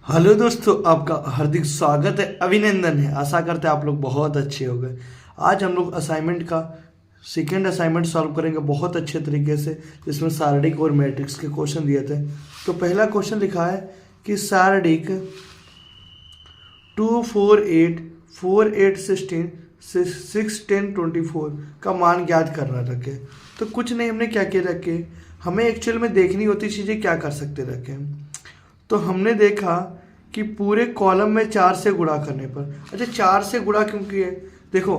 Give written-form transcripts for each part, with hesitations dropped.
Hello दोस्तों, आपका हार्दिक स्वागत है, अभिनंदन है। आशा करते हैं आप लोग बहुत अच्छे हो गए। आज हम लोग असाइनमेंट का सेकेंड असाइनमेंट सॉल्व करेंगे बहुत अच्छे तरीके से, जिसमें सारणिक और मैट्रिक्स के क्वेश्चन दिए थे। तो पहला क्वेश्चन लिखा है कि सारणिक 2 4 8 4 8 16 6 10 24 का मान ज्ञात करना रखे। तो कुछ नहीं, हमने क्या किया रखे, हमें एक्चुअल में देखनी होती चीज़ें क्या कर सकते रखे। तो हमने देखा कि पूरे कॉलम में 4 से गुणा करने पर, अच्छा 4 से गुणा क्यों किए, देखो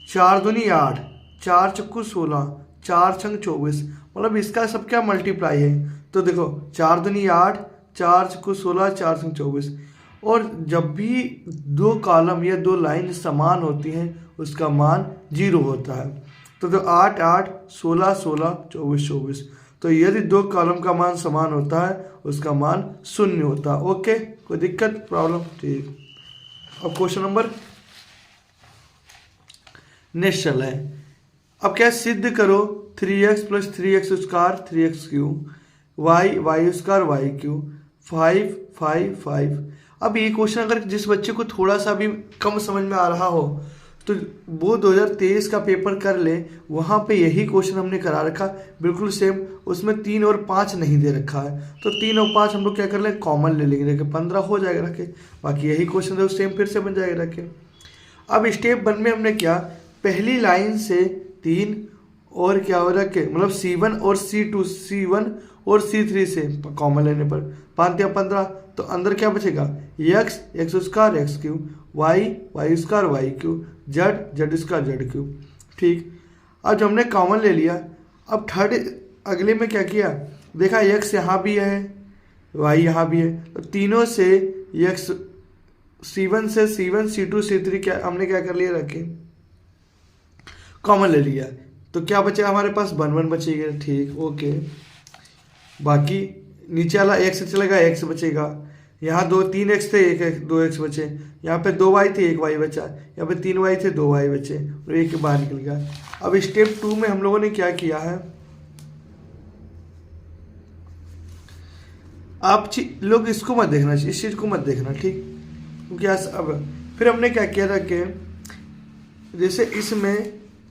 4 दूनी 8, 4 चक्कू 16, 4 छंग 24, मतलब इसका सब क्या मल्टीप्लाई है। तो देखो 4 दूनी 8, 4 चक्कू 16, 4 छंग 24। और जब भी दो कॉलम या दो लाइन समान होती हैं उसका मान 0 होता है। तो 8 8, 16 16, 24 24। तो यदि दो कॉलम का मान समान होता है उसका मान 0 होता है। ओके, कोई दिक्कत प्रॉब्लम? ठीक। अब क्वेश्चन नंबर नेक्स्ट चल है। अब क्या सिद्ध करो 3x + 3x² 3x³ y² y³ 5 5 5। अब ये क्वेश्चन अगर जिस बच्चे को थोड़ा सा भी कम समझ में आ रहा हो तो वो 2023 का पेपर कर ले, वहाँ पे यही क्वेश्चन हमने करा रखा बिल्कुल सेम। उसमें 3 और 5 नहीं दे रखा है, तो 3 और 5 हम लोग क्या कर लें, कॉमन ले लेंगे, रखे 15 हो जाएगा रखे। बाकी यही क्वेश्चन है सेम फिर से बन जाएगा रखे। अब स्टेप 1 में हमने क्या, पहली लाइन से 3 और क्या हो रखे, मतलब C1 और C2, C1 और C3 से कॉमन लेने पर 5 या 15। तो अंदर क्या बचेगा, x x² x³ y y² y³, z z² z³। ठीक। अब जब हमने कॉमन ले लिया, अब थर्ड अगले में क्या किया, देखा x यहाँ भी है y यहाँ भी है, तो तीनों से x C1 से C1 C2 C3 क्या हमने क्या कर लिया, रखे कॉमन ले लिया। तो क्या बचेगा हमारे पास, 1 1 बचेगा। ठीक, ओके। बाकी नीचे वाला x से चलेगा, x बचेगा। यहाँ 3x थे, 2x बचे। यहाँ पे 2y थे, 1y बचा। यहाँ पे 3y थे, 2y बचे और 1 बाहर निकल गया। अब स्टेप 2 में हम लोगों ने क्या किया है, आप लोग इसको मत देखना, इस चीज़ को मत देखना, ठीक। क्योंकि अब फिर हमने क्या किया था कि जैसे इसमें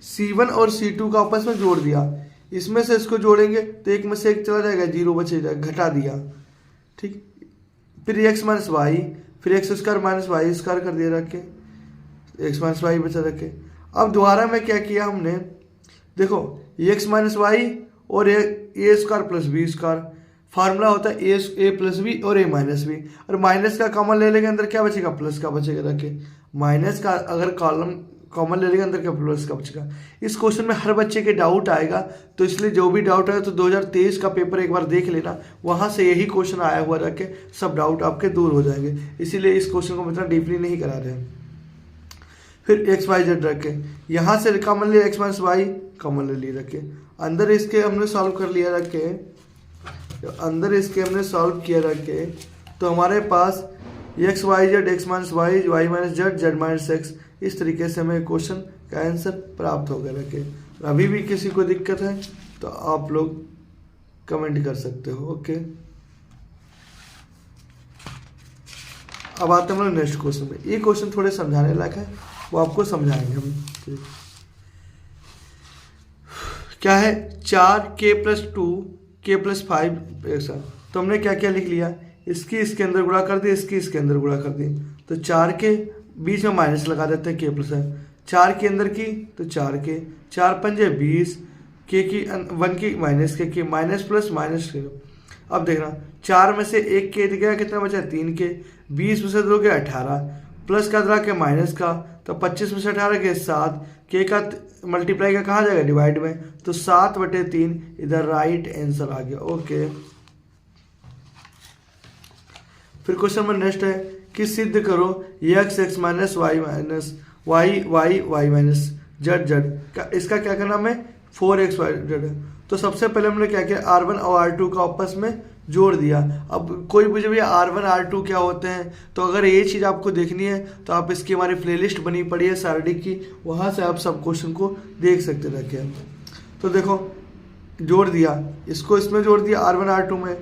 C1 और C2 का आपस में जोड़ दिया, इसमें से इसको जोड़ेंगे तो एक में से एक चला जाएगा, 0 बचेगा, घटा दिया। ठीक। फिर x - y, फिर x² - y² कर दिया रखे, x - y बचा रखे। अब दोबारा में क्या किया हमने, देखो x - y और a² + b², फार्मूला होता है a + b और a - b, और माइनस का कॉमन ले लेंगे, अंदर क्या बचेगा, प्लस का बचेगा रखे। माइनस का अगर कॉलम कॉमन ले लेंगे, अंदर क्या प्लस का बचेगा। इस क्वेश्चन में हर बच्चे के डाउट आएगा, तो इसलिए जो भी डाउट आएगा तो 2023 का पेपर एक बार देख लेना, वहाँ से यही क्वेश्चन आया हुआ रखे, सब डाउट आपके दूर हो जाएंगे। इसीलिए इस क्वेश्चन को इतना डीपली नहीं करा रहे हैं। फिर x y z रखे, यहाँ से कॉमन ले, x - y कॉमन ले लिए रखे। अंदर इसके हमने सॉल्व कर लिया रखे, अंदर इसके हमने सॉल्व किया रखे, तो हमारे पास x y z x - y y - z z - x, इस तरीके से हमें क्वेश्चन का आंसर प्राप्त हो गया रखे। अभी भी किसी को दिक्कत है तो आप लोग कमेंट कर सकते हो। ओके, अब आते हैं हम लोग नेक्स्ट क्वेश्चन में। ये क्वेश्चन थोड़े समझाने लायक है, वो आपको समझाएंगे हम। क्या है, 4k + 2 k + 5 ऐसा। तो हमने क्या क्या लिख लिया, इसके अंदर गुणा कर दिया, इसके अंदर गुणा कर दी। तो 4 के बीच में माइनस लगा देते हैं, k + है 4 के अंदर की, तो 4k, 4 × 5 = 20, k की 1 की माइनस के माइनस प्लस माइनस के। अब देखना 4 में से 1 k गया, कितना बचा, 3k। 20 में से 2 गया 18, प्लस का दरा के माइनस का, तो 25 में से 18 के 7, k का मल्टीप्लाई का कहाँ जाएगा, डिवाइड में, तो 7/3 इधर राइट आंसर आ गया। ओके। फिर क्वेश्चन नंबर नेक्स्ट है कि सिद्ध करो x x - y y z z, इसका क्या करना है, 4x y z। तो सबसे पहले हमने क्या किया, R1 और R2 का आपस में जोड़ दिया। अब कोई पूछे भैया R1 R2 क्या होते हैं, तो अगर ये चीज़ आपको देखनी है तो आप इसकी हमारी प्लेलिस्ट बनी पड़ी है सारणिक की, वहाँ से आप सब क्वेश्चन को देख सकते रखे। तो देखो जोड़ दिया, इसको इसमें जोड़ दिया R1 R2 में,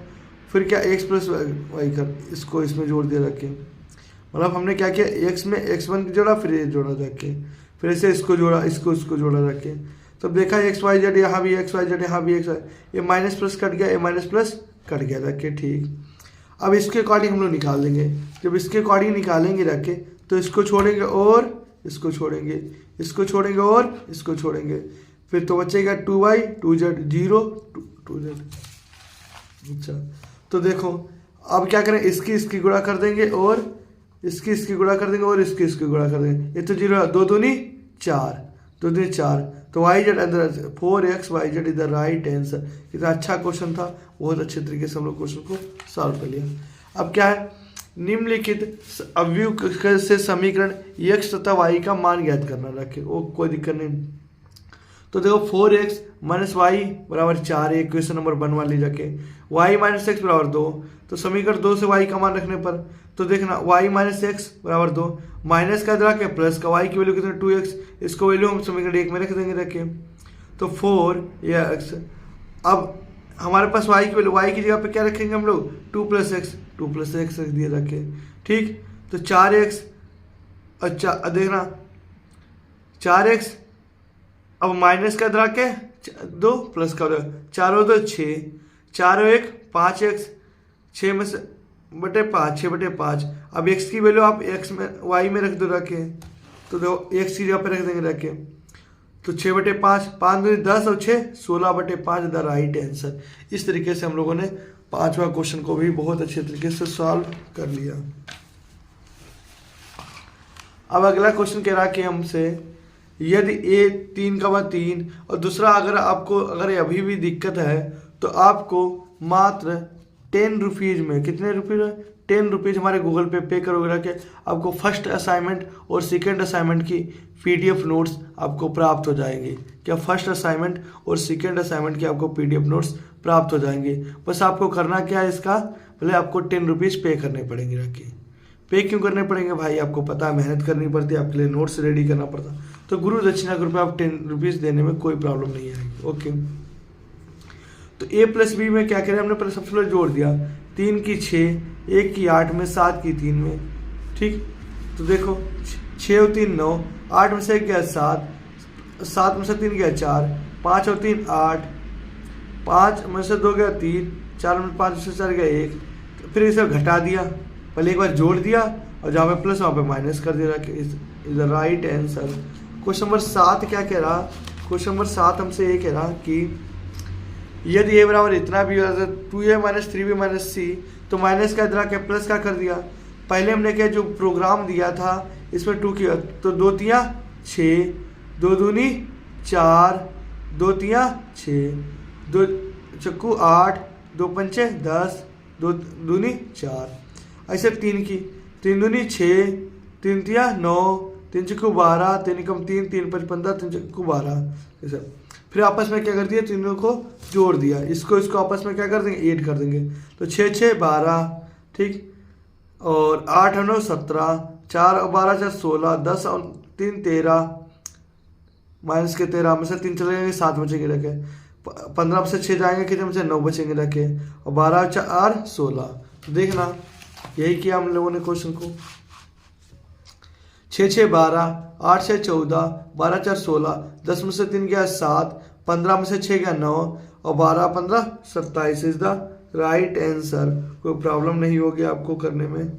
फिर क्या x प्लस वाई कर, इसको इसमें जोड़ दिया रख के, मतलब हमने क्या किया, x में x1 जोड़ा, फिर ये जोड़ा रख के, फिर ऐसे इसको जोड़ा, इसको जोड़ा रख के, तब देखा एक्स वाई जेड, यहाँ भी एक्स वाई जेड, यहाँ भी एक्स वाई, ये माइनस प्लस कट गया, ये माइनस प्लस कट गया रख के। ठीक, अब इसके अकॉर्डिंग हम लोग निकाल देंगे। जब इसके अकॉर्डिंग निकालेंगे रख के, तो इसको छोड़ेंगे और इसको छोड़ेंगे, इसको छोड़ेंगे और इसको छोड़ेंगे, फिर तो बचेगा 2y 2z 0 2z। अच्छा, तो देखो अब क्या करें, इसकी गुणा कर देंगे और इसकी गुणा कर देंगे और इसकी गुणा कर देंगे। ये तो 0, 2 दूनी 4, 2 दूनी 4, तो वाई जेड अंदर 4x Y Z is the right answer. कितना अच्छा क्वेश्चन था, बहुत अच्छे तरीके से हम लोग क्वेश्चन को सॉल्व कर लिया। अब क्या है, निम्नलिखित अवयव से समीकरण x तथा y का मान ज्ञात करना रखे, वो कोई दिक्कत नहीं। तो देखो 4x माइनस वाई बराबर 4, इक्वेशन नंबर 1 वाली रखे, y माइनस एक्स बराबर 2, तो समीकरण 2 से y का मान रखने पर तो देखना y माइनस एक्स बराबर 2, माइनस का इधर के प्लस का, y की वैल्यू कितनी 2x, इसको वैल्यू हम समीकरण 1 में रख देंगे रखे, तो 4x। अब हमारे पास y की वैल्यू, y की जगह पे क्या रखेंगे हम लोग, 2 प्लस एक्स रख दिए रखे। ठीक, तो 4x, अच्छा देखना 4x, अब माइनस का इधर के 2 प्लस का 4 और 2 6, 4 और 1 5x, 6 में से बटे 5, 6 बटे 5। अब x की वैल्यू आप x में y में रख दो रखे, तो देखो x की जगह पे रख देंगे रखे, तो 6 बटे 5, 5 दूनी 10 और 6 16 बटे 5 द राइट आंसर। इस तरीके से हम लोगों ने 5वां क्वेश्चन को भी बहुत अच्छे तरीके से सॉल्व कर लिया। अब अगला क्वेश्चन कह रहा कि हमसे, यदि a 3, और दूसरा अगर अभी भी दिक्कत है तो आपको मात्र 10 रुपीज़ में, कितने रुपीज़ में, 10 रुपीज़ हमारे गूगल पे करोगे रखे, आपको फर्स्ट असाइनमेंट और सेकंड असाइनमेंट की PDF नोट्स आपको प्राप्त हो जाएंगे। क्या फर्स्ट असाइनमेंट और सेकंड असाइनमेंट की आपको PDF नोट्स प्राप्त हो जाएंगे। बस आपको करना क्या है, इसका पहले आपको 10 रुपीज़ पे करने पड़ेंगे रखे। पे क्यों करने पड़ेंगे भाई, आपको पता है मेहनत करनी पड़ती है, आपके लिए नोट्स रेडी करना पड़ता, तो गुरु दक्षिणा के रूप में आप 10 रुपीज़ देने में कोई प्रॉब्लम नहीं आएगी। ओके, तो a प्लस बी में क्या करें, हमने पहले सबसे पहले जोड़ दिया, 3 की 6, 1 की 8 में, 7 की 3 में। ठीक, तो देखो 6 और 3 9, 8 में से 1 गया 7, 7 में से 3 गया 4, 5 और 3 8, 5 में से 2 गया 3, 4 में 5 में से 4 गया 1, फिर इसे घटा दिया, पहले एक बार जोड़ दिया और जहाँ पे प्लस वहाँ पे माइनस कर दिया, is the right answer. Question number 7 क्या कह रहा, क्वेश्चन नंबर 7 हमसे ये कह रहा कि यदि a बराबर इतना भी 2a minus 3b minus c, तो माइनस का इधर के प्लस का कर दिया। पहले हमने क्या जो प्रोग्राम दिया था इसमें 2 किया, तो 2 तिया 6, 2 दूनी 4, 2 तिया 6, 2 चक्कू 8, 2 पंचे 10, 2 दूनी 4, ऐसे 3 की 3 दूनी 6, 3 तिया 9, 3 चक्कू 12, 3 कम 3, 3 5 15, 3 चक्कू 12, ऐसा। फिर आपस में क्या कर दिया, तीनों को जोड़ दिया, इसको आपस में क्या कर देंगे, ऐड कर देंगे, तो 6 6 12, ठीक, और 8 और 9 17, 4 और 12 4 16, 10 और 3 13, माइनस के 13 में से 3 चले जाएंगे, 7 बचेंगे रखे, 15 में से 6 जाएंगे, कितने में से 9 बचेंगे रखे, और 12 4 16। तो देखना यही किया हम लोगों ने क्वेश्चन को, 6 6 12, 8 6 14, 12 4 16, 10 में से 3 गया 7, 15 में से 6 गया 9, और 12 15 27 इज द राइट आंसर। कोई प्रॉब्लम नहीं होगी आपको करने में।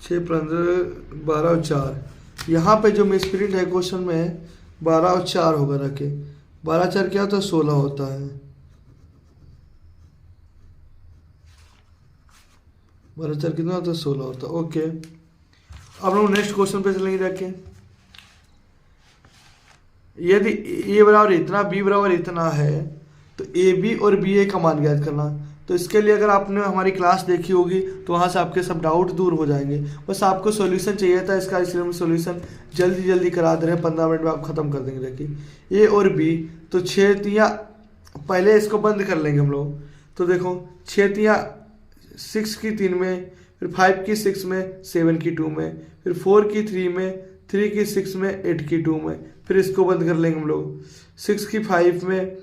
छः 15 12 और 4, यहाँ पे जो मिसप्रिंट है क्वेश्चन में 12 और 4 होगा रखे, 12 4 क्या होता है 16 होता है, 12 4 कितना होता है 16 होता है। ओके, अब लोग नेक्स्ट क्वेश्चन पे चलेंगे रखे, यदि ए बराबर इतना बी बराबर इतना है तो ए बी और बी ए का मान ज्ञात करना। तो इसके लिए अगर आपने हमारी क्लास देखी होगी तो वहाँ से आपके सब डाउट दूर हो जाएंगे। बस आपको सॉल्यूशन चाहिए था इसका, इसलिए हम सॉल्यूशन जल्दी करा दे रहे हैं, 15 मिनट में आप खत्म कर देंगे। देखिए ए और बी, तो 6 तिया, पहले इसको बंद कर लेंगे हम लोग, तो देखो 6 तिया 6 की 3 में, फिर 5 की 6 में, 7 की 2 में, फिर 4 की 3 में, 3 की 6 में, 8 की 2 में। फिर इसको बंद कर लेंगे हम लोग, 6 की 5 में,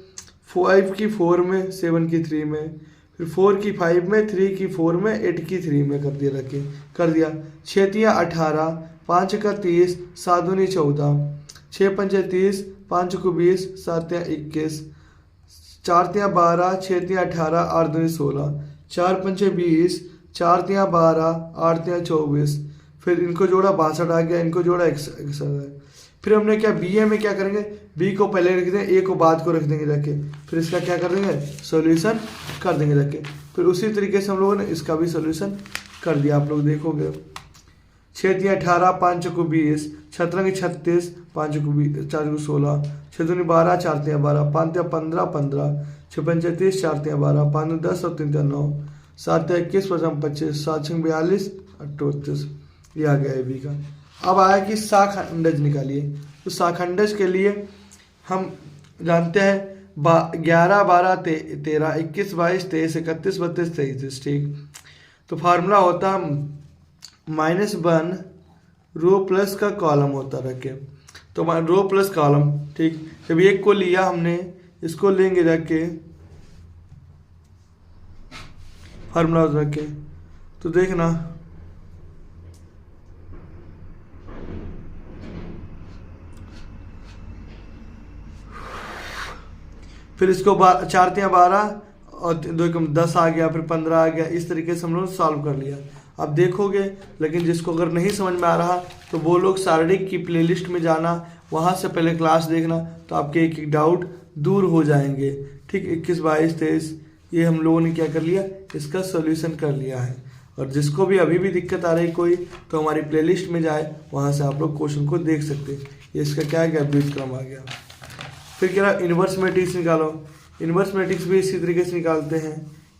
5 की 4 में, 7 की 3 में, फिर 4 की 5 में, 3 की 4 में, 8 की 3 में कर दिया, रखे कर दिया। 6 तिया 18, 5 का 30, 7 दूनी 14, 6 पंचे 30, 5 को 20, 7 तिया 21, 4 तिया 12, 6 तिया 18, 8 दूनी 16, 4 पंचे 20, 4 तिया 12, 8 तिया 24। फिर इनको जोड़ा 62 आ गया, इनको जोड़ा 61 है। फिर हमने क्या बी ए में क्या करेंगे, बी को पहले रख देंगे, ए को बाद को रख देंगे रख के, फिर इसका क्या कर देंगे, सॉल्यूशन कर देंगे रख के। फिर उसी तरीके से हम लोगों ने इसका भी सॉल्यूशन कर दिया। आप लोग देखोगे 6 तिया 18, 5 को 20, 17 की 36, 5 को 20, 4 को 16, 6 दूनी 12, 4 तिया 12, 5 तिया 15, 15, 6 पंचे 30, 4 तिया 12, 5 दूनी 10 और 3 तिया 9, 7 तिया 21, 5 25, 7 6 42, 38। ये आ गया है बी का। अब आया कि शाखंडज निकालिए। तो शाखंडज के लिए हम जानते हैं 11, 12, 13, 21, 22, 23, 31, 32, 33, ठीक। तो फार्मूला होता -1 रो प्लस का कॉलम होता रखे, तो रो प्लस कॉलम, ठीक। जब एक को लिया हमने, इसको लेंगे रखे फार्मूला रखे, तो देखना फिर इसको 4 तिया 12 और 2 कम 10 आ गया, फिर 15 आ गया। इस तरीके से हम लोग सॉल्व कर लिया। अब देखोगे, लेकिन जिसको अगर नहीं समझ में आ रहा तो वो लोग शारीरिक की प्लेलिस्ट में जाना, वहाँ से पहले क्लास देखना, तो आपके एक एक डाउट दूर हो जाएंगे, ठीक। 21, 22, 23 ये हम लोगों ने क्या कर लिया, इसका सॉल्यूशन कर लिया है। और जिसको भी अभी भी दिक्कत आ रही कोई, तो हमारी प्लेलिस्ट में जाए, वहाँ से आप लोग क्वेश्चन को देख सकते हैं। ये इसका क्या गया, व्युत्क्रम आ गया। फिर क्या इन्वर्स मैट्रिक्स निकालो। इन्वर्स मैट्रिक्स भी इसी तरीके से निकालते हैं।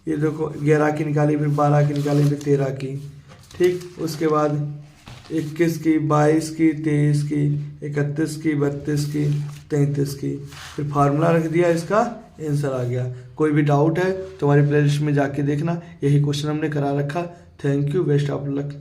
ये देखो 11 की निकाली, फिर 12 की निकाली, फिर 13 की, ठीक। उसके बाद 21 की, 22 की, 23 की, 31 की, 32 की, 33 की। फिर फार्मूला रख दिया, इसका आंसर आ गया। कोई भी डाउट है तो हमारी प्लेलिस्ट में जाके देखना, यही क्वेश्चन हमने करा रखा। Thank you, best of luck.